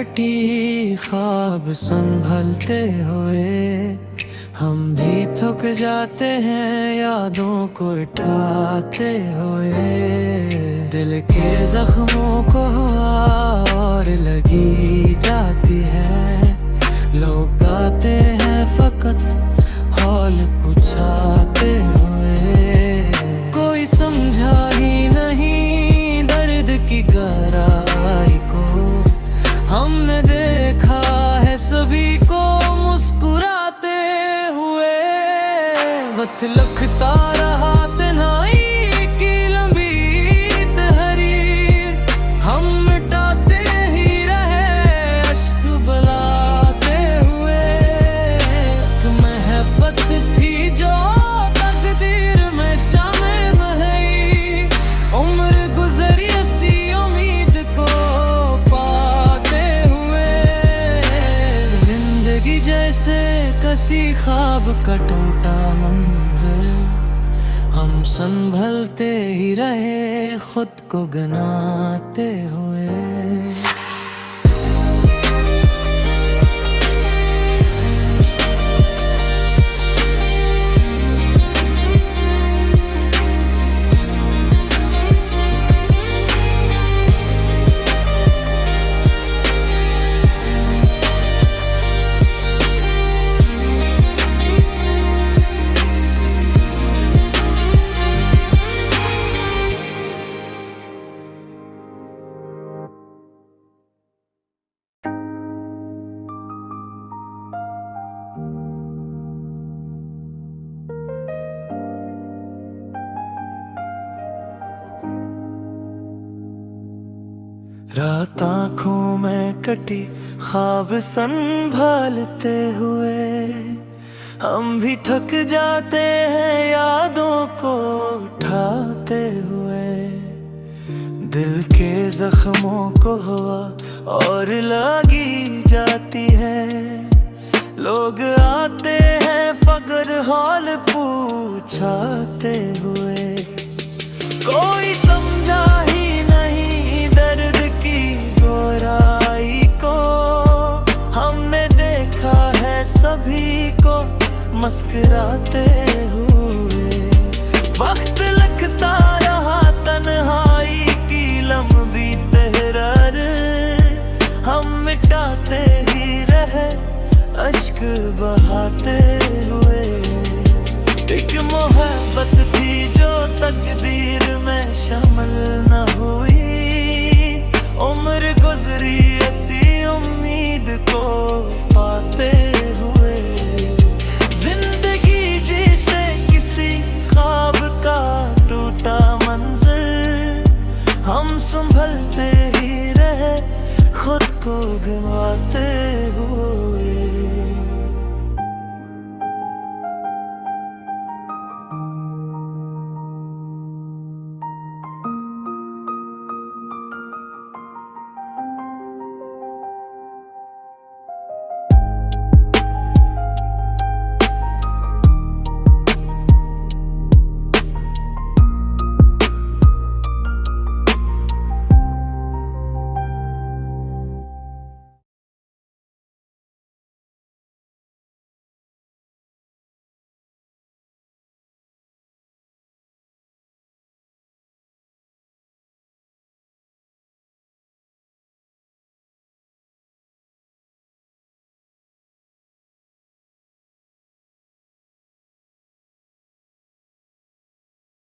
कटी ख्वाब संभलते हुए हम भी थक जाते हैं यादों को उठाते हुए। दिल के जख्मों को और लगी जाती है, लोग आते हैं फकत हाल पूछाते हुए। कोई समझा ही नहीं दर्द की गहराई को, हमने देखा है सभी को मुस्कुराते हुए। वक्त लगता रहा तन्हाई की लंबी तहरीर, हम मिटाते ही रहे अश्क बलाते हुए। महब्बत थी जो तकदीर में शामिल है, उम्र गुजरी ऐसी उम्मीद को पाते हुए। जिंदगी जैसे किसी ख्वाब का टूटा मंजर, हम संभलते ही रहे खुद को गनाते हुए। रात आँखों में कटी ख्वाब संभालते हुए हम भी थक जाते हैं यादों को उठाते हुए। दिल के जख्मों को हवा और लगी जाती है, लोग आते हैं फगर हाल पूछाते हुए। कोई समझा ही नहीं दर्द की गोराई को, हमने देखा है सभी को मुस्कुराते हुए। वक्त लगता रहा तन्हाई की लंबी तहरीर, हम मिटाते ही रहे अश्क बहाते हुए। एक मोहब्बत